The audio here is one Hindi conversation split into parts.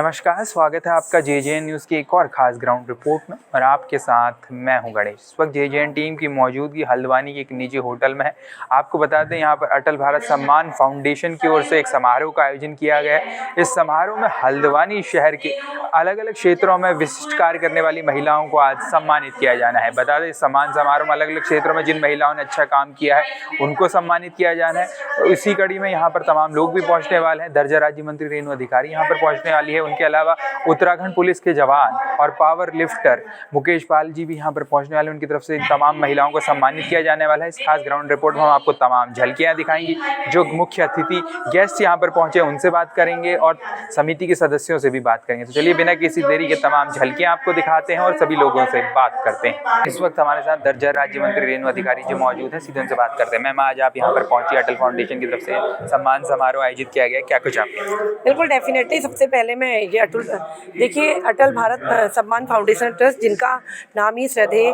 नमस्कार, स्वागत है आपका जेजेएन न्यूज़ की एक और ख़ास ग्राउंड रिपोर्ट में और आपके साथ मैं हूं गणेश। इस वक्त जेजेएन टीम की मौजूदगी हल्द्वानी के एक निजी होटल में है। आपको बता दें यहाँ पर अटल भारत सम्मान फाउंडेशन की ओर से एक समारोह का आयोजन किया गया है। इस समारोह में हल्द्वानी शहर के अलग अलग क्षेत्रों में विशिष्ट कार्य करने वाली महिलाओं को आज सम्मानित किया जाना है। बता दें, इस सम्मान समारोह में अलग अलग क्षेत्रों में जिन महिलाओं ने अच्छा काम किया है उनको सम्मानित किया जाना है। तो इसी कड़ी में यहाँ पर तमाम लोग भी पहुँचने वाले हैं। दर्जा राज्य मंत्री रेणु अधिकारी यहाँ पर पहुँचने वाली है। उनके अलावा उत्तराखंड पुलिस के जवान और पावर लिफ्टर मुकेश पाल जी भी यहाँ पर पहुँचने वाले हैं। उनकी तरफ से तमाम महिलाओं को सम्मानित किया जाने वाला है। इस खास ग्राउंड रिपोर्ट में हम आपको तमाम झलकियाँ दिखाएंगी। जो मुख्य अतिथि गेस्ट यहाँ पर पहुँचे उनसे बात करेंगे और समिति के सदस्यों से भी बात करेंगे। तो चलिए बिना किसी देरी के तमाम झलकियाँ आपको दिखाते हैं और सभी लोगों से बात करते हैं। इस वक्त हमारे साथ दर्जा राज्य मंत्री रेणु अधिकारी जो मौजूद है, सीधे उनसे बात करते हैं। मैम, आज आप यहाँ पर पहुँची, अटल फाउंडेशन की तरफ से सम्मान समारोह आयोजित किया गया, क्या कुछ आपके? बिल्कुल, डेफिनेटली। सबसे पहले मैं ये अटल भारत सम्मान फाउंडेशन ट्रस्ट, जिनका नाम ही श्रद्धेय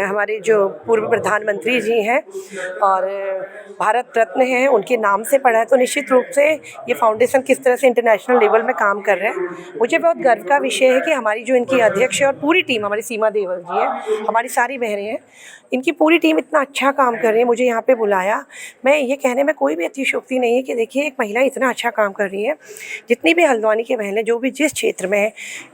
हमारे जो पूर्व प्रधानमंत्री जी हैं और भारत रत्न हैं, उनके नाम से पड़ा है। तो निश्चित रूप से ये फाउंडेशन किस तरह से इंटरनेशनल लेवल में काम कर रहे हैं, मुझे बहुत गर्व का विषय है कि हमारी जो इनकी अध्यक्ष है और पूरी टीम, हमारी सीमा देवल जी है, हमारी सारी बहनें हैं, इनकी पूरी टीम इतना अच्छा काम कर रही है। मुझे यहाँ पे बुलाया, मैं ये कहने में कोई भी अतिशयोक्ति नहीं है कि देखिए एक महिला इतना अच्छा काम कर रही है। जितनी भी हल्द्वानी की बहनें जो भी जिस क्षेत्र में है,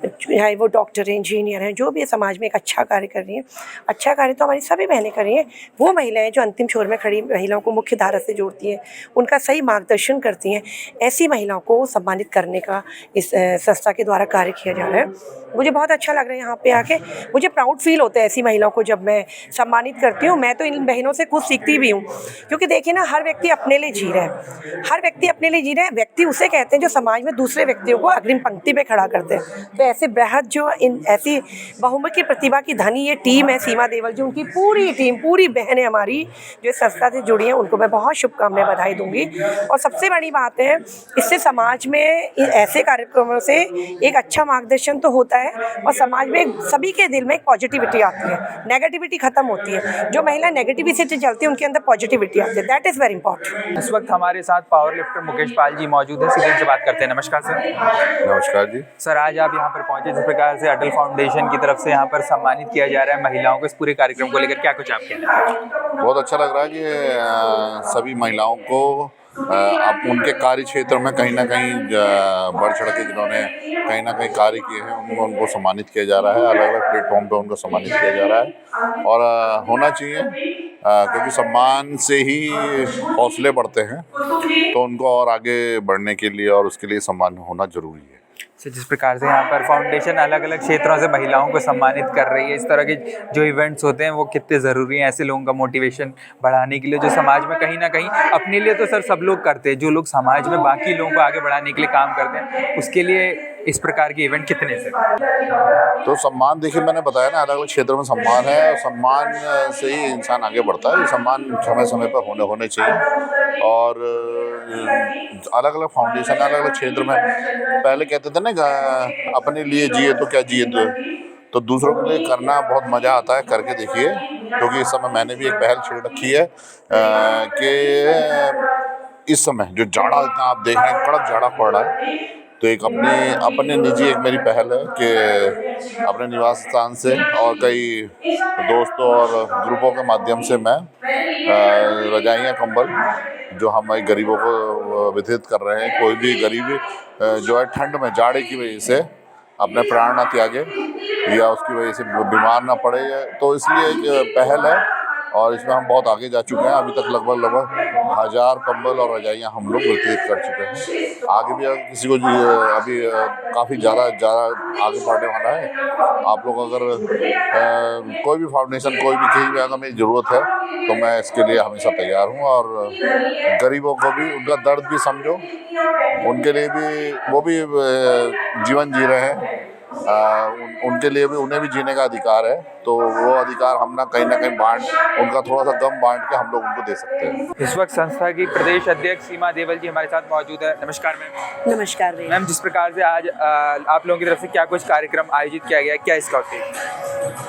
चाहे वो डॉक्टर हैं, इंजीनियर हैं, जो भी समाज में एक अच्छा कार्य कर रही हैं, अच्छा कार्य तो हमारी सभी बहनें कर रही हैं। वो महिलाएं जो अंतिम छोर में खड़ी महिलाओं को मुख्य धारा से जोड़ती हैं, उनका सही मार्गदर्शन करती हैं, ऐसी महिलाओं को सम्मानित करने का इस संस्था के द्वारा कार्य किया जा रहा है। मुझे बहुत अच्छा लग रहा है यहाँ पे आके। मुझे प्राउड फील होता है ऐसी महिलाओं को जब मैं सम्मानित करती हूँ। मैं तो इन बहनों से कुछ सीखती भी हूँ, क्योंकि देखिए ना, हर व्यक्ति अपने लिए जी रहा है, हर व्यक्ति अपने लिए जी रहा है। व्यक्ति उसे कहते हैं जो समाज में दूसरे व्यक्तियों को अग्रिम पंक्ति पे खड़ा करते हैं। तो ऐसे बृहद जो इन ऐसी बहुमुखी प्रतिभा की धनी ये टीम है सीमा देवल जी, उनकी पूरी टीम, पूरी बहनें हमारी जो इस संस्था से जुड़ी हैं, उनको मैं बहुत शुभकामनाएं, बधाई दूंगी। और सबसे बड़ी बात है, इससे समाज में ऐसे कार्यक्रमों से एक अच्छा मार्गदर्शन तो होता है और समाज में सभी के दिल में एक पॉजिटिविटी आती है, नेगेटिविटी खत्म होती है। जो महिला नेगेटिविटी से चलती है उनके अंदर पॉजिटिविटी आती है। That is very important. इस वक्त हमारे साथ पावर लिफ्टर मुकेश पाल जी मौजूद है, सीधे से बात करते हैं। नमस्कार सर। नमस्कार जी। सर, आज आप यहाँ पर पहुंचे, जिस प्रकार से अटल फाउंडेशन की तरफ से यहाँ पर सम्मानित किया जा रहा है महिलाओं को, इस पूरे कार्यक्रम को लेकर क्या कुछ आप कहना है? बहुत अच्छा लग रहा है कि सभी महिलाओं को अब उनके कार्य क्षेत्र में कहीं ना कहीं बढ़ चढ़ के जिन्होंने कहीं ना कहीं कार्य किए हैं उनको सम्मानित किया जा रहा है। अलग अलग प्लेटफॉर्म पे उनको सम्मानित किया जा रहा है और होना चाहिए, क्योंकि सम्मान से ही हौसले बढ़ते हैं। तो उनको और आगे बढ़ने के लिए और उसके लिए सम्मान होना जरूरी है। जिस प्रकार से यहाँ पर फाउंडेशन अलग अलग क्षेत्रों से महिलाओं को सम्मानित कर रही है, इस तरह के जो इवेंट्स होते हैं वो कितने ज़रूरी हैं ऐसे लोगों का मोटिवेशन बढ़ाने के लिए, जो समाज में कहीं ना कहीं अपने लिए तो सर सब लोग करते हैं, जो लोग समाज में बाकी लोगों को आगे बढ़ाने के लिए काम करते हैं, उसके लिए इस प्रकार के इवेंट कितने से? तो सम्मान, देखिए मैंने बताया ना, अलग अलग क्षेत्रों में सम्मान है और सम्मान से ही इंसान आगे बढ़ता है। ये सम्मान समय समय पर होने चाहिए। और अलग अलग फाउंडेशन अलग अलग क्षेत्र में, पहले कहते थे ना अपने लिए जिए तो क्या जिए, तो दूसरों के लिए करना बहुत मज़ा आता है। करके देखिए, क्योंकि इस समय मैंने भी एक पहल छेड़ रखी है कि इस समय जो जाड़ा इतना आप देख रहे हैं, कड़क जाड़ा पड़ रहा है, तो एक अपने निजी एक मेरी पहल है कि अपने निवास स्थान से और कई दोस्तों और ग्रुपों के माध्यम से मैं रजाइयाँ, कंबल जो हम गरीबों को वितरित कर रहे हैं। कोई भी गरीब जो है ठंड में, जाड़े की वजह से अपने प्राण न त्यागे या उसकी वजह से बीमार ना पड़े, तो इसलिए एक पहल है और इसमें हम बहुत आगे जा चुके हैं। अभी तक लगभग 1000 कंबल और रजाइयाँ हम लोग वितरित कर चुके हैं। आगे भी अगर किसी को अभी काफ़ी ज़्यादा आगे बढ़ने वाला है। आप लोग अगर कोई भी फाउंडेशन, कोई भी कहीं भी अगर मेरी ज़रूरत है तो मैं इसके लिए हमेशा तैयार हूँ। और गरीबों को भी उनका दर्द भी समझो, उनके लिए भी, वो भी जीवन जी रहे हैं, उनके लिए भी, उन्हें भी जीने का अधिकार है। तो वो अधिकार हम ना कहीं बांट, उनका थोड़ा सा गम बांट के हम लोग उनको दे सकते हैं। इस वक्त संस्था की प्रदेश अध्यक्ष सीमा देवल जी हमारे साथ मौजूद है। नमस्कार मैम। नमस्कार भैया। मैम, जिस प्रकार से आज आप लोगों की तरफ से क्या कुछ कार्यक्रम आयोजित किया गया, क्या इसका उद्देश्य?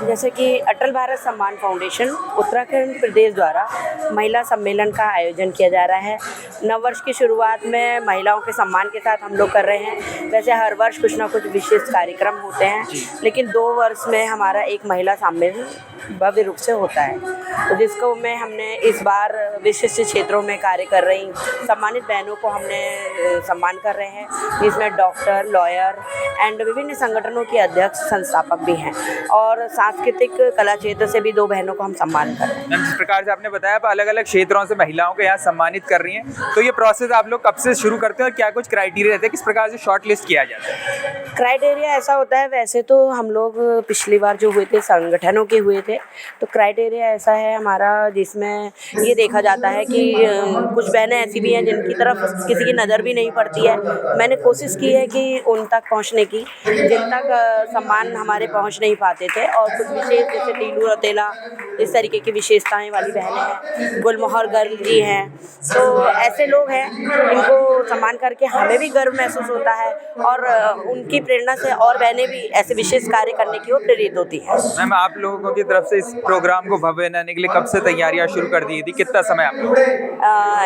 जैसे कि अटल भारत सम्मान फाउंडेशन उत्तराखंड प्रदेश द्वारा महिला सम्मेलन का आयोजन किया जा रहा है। नववर्ष की शुरुआत में महिलाओं के सम्मान के साथ हम लोग कर रहे हैं। वैसे हर वर्ष कुछ ना कुछ विशेष कार्यक्रम होते हैं, लेकिन 2 वर्ष में हमारा एक महिला सम्मेलन भव्य रूप से होता है, तो जिसको में हमने इस बार विशिष्ट क्षेत्रों में कार्य कर रही सम्मानित बहनों को हमने सम्मान कर रहे हैं, जिसमें डॉक्टर, लॉयर एंड विभिन्न संगठनों के अध्यक्ष, संस्थापक भी हैं, और सांस्कृतिक कला क्षेत्र से भी 2 बहनों को हम सम्मान कर रहे हैं। मैम, जिस प्रकार से आपने बताया आप अलग अलग क्षेत्रों से महिलाओं को यहाँ सम्मानित कर रही हैं, तो ये प्रोसेस आप लोग कब से शुरू करते हैं और क्या कुछ क्राइटेरिया रहते हैं, किस प्रकार से शॉर्ट लिस्ट किया जाता है? क्राइटेरिया ऐसा होता है, वैसे तो हम लोग पिछली बार जो हुए थे संगठनों के हुए थे, तो क्राइटेरिया ऐसा है हमारा जिसमें ये देखा जाता है कि कुछ बहनें ऐसी भी हैं जिनकी तरफ किसी की नज़र भी नहीं पड़ती है। मैंने कोशिश की है कि उन तक पहुंचने की, जिन तक सम्मान हमारे पहुंच नहीं पाते थे, और कुछ विशेष जैसे टीलू रौतेला इस तरीके की विशेषताएं वाली बहनें हैं, गुलमोहर गर्ल जी हैं, तो ऐसे लोग हैं जिनको सम्मान करके हमें भी गर्व महसूस होता है, और उनकी प्रेरणा से और बहनें भी ऐसे विशेष कार्य करने की ओर प्रेरित होती हैं। मैम, आप लोगों की तरफ से इस प्रोग्राम को भव्य बनाने के लिए कब से तैयारियां शुरू कर दी थी, कितना समय आप लोग?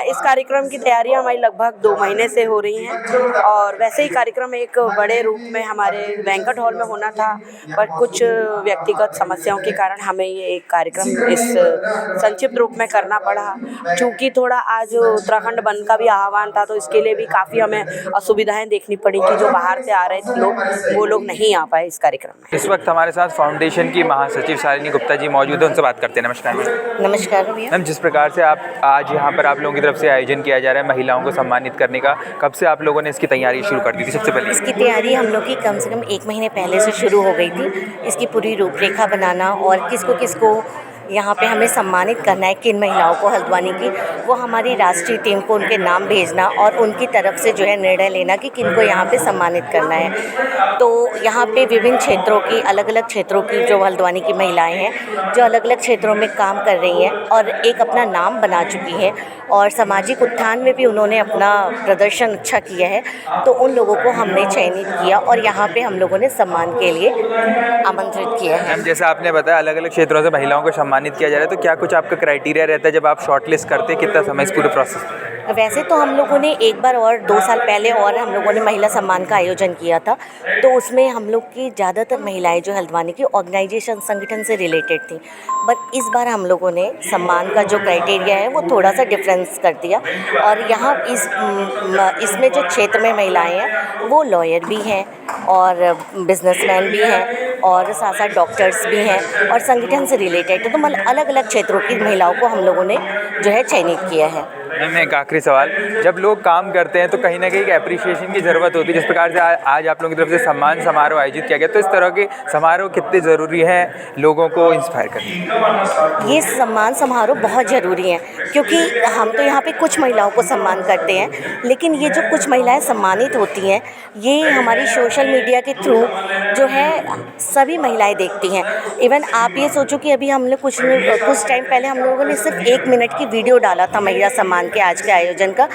इस कार्यक्रम की तैयारियां हमारी लगभग 2 महीने से हो रही हैं, और वैसे ही कार्यक्रम एक बड़े रूप में हमारे बैंक्वेट हॉल में होना था, पर कुछ व्यक्तिगत समस्याओं के कारण हमें ये एक कार्यक्रम इस संक्षिप्त रूप में करना पड़ा। चूँकि थोड़ा आज उत्तराखंड बंद का भी आह्वान था, तो इसके लिए भी काफ़ी हमें असुविधाएं देखनी पड़ी कि जो बाहर से आ रहे थे लोग, वो लोग नहीं आ पाए इस कार्यक्रम में। इस वक्त हमारे साथ फाउंडेशन की महासचिव शालिनी गुप्ता जी मौजूद है, उनसे बात करते हैं। नमस्कार मैम। नमस्कार भैया। मैम, जिस प्रकार से आप आज यहाँ पर आप लोगों की तरफ से आयोजन किया जा रहा है महिलाओं को सम्मानित करने का, कब से आप लोगों ने इसकी तैयारी शुरू कर दी थी? सबसे पहले इसकी तैयारी हम लोग की कम से कम 1 महीने पहले से शुरू हो गई थी। इसकी पूरी रूपरेखा बनाना और किसको किसको यहाँ पे हमें सम्मानित करना है, किन महिलाओं को हल्द्वानी की, वो हमारी राष्ट्रीय टीम को उनके नाम भेजना और उनकी तरफ से जो है निर्णय लेना कि किनको यहाँ पे सम्मानित करना है। तो यहाँ पे विभिन्न क्षेत्रों की, अलग अलग क्षेत्रों की जो हल्द्वानी की महिलाएं हैं, जो अलग अलग क्षेत्रों में काम कर रही हैं और एक अपना नाम बना चुकी हैं, और सामाजिक उत्थान में भी उन्होंने अपना प्रदर्शन अच्छा किया है, तो उन लोगों को हमने चयनित किया और यहाँ पे हम लोगों ने सम्मान के लिए आमंत्रित किया है। मैम, जैसा आपने बताया अलग अलग क्षेत्रों से महिलाओं को सम्मानित किया जा रहा है, तो क्या कुछ आपका क्राइटेरिया रहता है जब आप शॉर्टलिस्ट करते हैं, कितना समय इस पूरे प्रोसेस में? वैसे तो हम लोगों ने एक बार और 2 साल पहले और हम लोगों ने महिला सम्मान का आयोजन किया था, तो उसमें हम लोग की ज़्यादातर महिलाएं जो हल्द्वानी की ऑर्गेनाइजेशन संगठन से रिलेटेड थी, बट इस बार हम लोगों ने सम्मान का जो क्राइटेरिया है वो थोड़ा सा डिफरेंस कर दिया, और यहाँ इसमें जो क्षेत्र में महिलाएं हैं वो लॉयर भी हैं और बिजनेसमैन भी हैं और साथ साथ डॉक्टर्स भी हैं और संगठन से रिलेटेड, तो मतलब अलग अलग क्षेत्रों की महिलाओं को हम लोगों ने जो है चयनित किया है। मैम, एक आखिरी सवाल, जब लोग काम करते हैं तो कहीं ना कहीं एक एप्रिसिएशन की ज़रूरत होती है, जिस प्रकार से आज आप लोगों की तरफ से सम्मान समारोह आयोजित किया गया, तो इस तरह के समारोह कितने ज़रूरी हैं लोगों को इंस्पायर करने? ये सम्मान समारोह बहुत ज़रूरी है, क्योंकि हम तो यहाँ पे कुछ महिलाओं को सम्मान करते हैं, लेकिन ये जो कुछ महिलाएं सम्मानित होती हैं, ये हमारी सोशल मीडिया के थ्रू जो है सभी महिलाएं देखती हैं। इवन आप ये सोचो कि अभी हम लोग कुछ टाइम पहले हम लोगों ने सिर्फ 1 मिनट की वीडियो डाला था महिला सम्मान के आज के आयोजन का,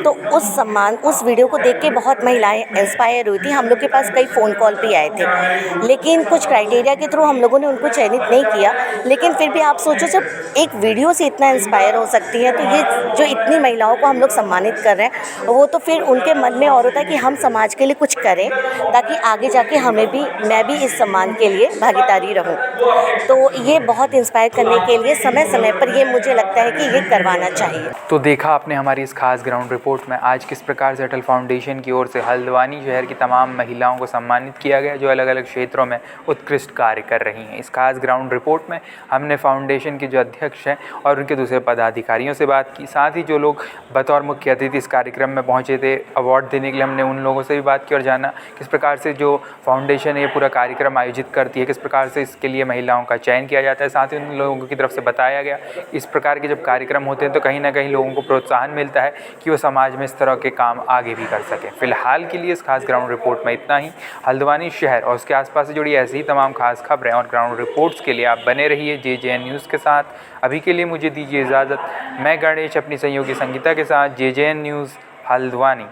तो उस वीडियो को देख के बहुत महिलाएं इंस्पायर हुई थी। हम लोग के पास कई फ़ोन कॉल भी आए थे, लेकिन कुछ क्राइटेरिया के थ्रू हम लोगों ने उनको चयनित नहीं किया, लेकिन फिर भी आप सोचो जब एक वीडियो से इतना इंस्पायर हो सकती है, तो ये जो इतनी महिलाओं को हम लोग सम्मानित कर रहे हैं, वो तो फिर उनके मन में और होता है कि हम समाज के लिए कुछ करें, ताकि आगे जाके मैं भी इस सम्मान के लिए भागीदारी रहूं। तो ये बहुत इंस्पायर करने के लिए समय समय पर ये मुझे लगता है कि ये करवाना चाहिए। तो देखा आपने हमारी इस खास ग्राउंड रिपोर्ट में आज किस प्रकार से अटल फाउंडेशन की ओर से हल्द्वानी शहर की तमाम महिलाओं को सम्मानित किया गया जो अलग अलग क्षेत्रों में उत्कृष्ट कार्य कर रही हैं। इस खास ग्राउंड रिपोर्ट में हमने फाउंडेशन के जो अध्यक्ष हैं और उनके दूसरे पदाधिकारी पदाधिकारियों से बात की। साथ ही जो लोग बतौर मुख्य अतिथि इस कार्यक्रम में पहुंचे थे अवार्ड देने के लिए, हमने उन लोगों से भी बात की और जाना किस प्रकार से जो फाउंडेशन ये पूरा कार्यक्रम आयोजित करती है, किस प्रकार से इसके लिए महिलाओं का चयन किया जाता है। साथ ही उन लोगों की तरफ से बताया गया इस प्रकार के जब कार्यक्रम होते हैं तो कहीं ना कहीं लोगों को प्रोत्साहन मिलता है कि वो समाज में इस तरह के काम आगे भी कर सकें। फिलहाल के लिए इस खास ग्राउंड रिपोर्ट में इतना ही। हल्द्वानी शहर और उसके आसपास से जुड़ी ऐसी ही तमाम खास खबरें और ग्राउंड रिपोर्ट्स के लिए आप बने रहिए JJN न्यूज़ के साथ। अभी के लिए मुझे दीजिए इजाज़त। मैं गणेश अपनी सहयोगी संगीता के साथ JJN न्यूज़ हल्द्वानी।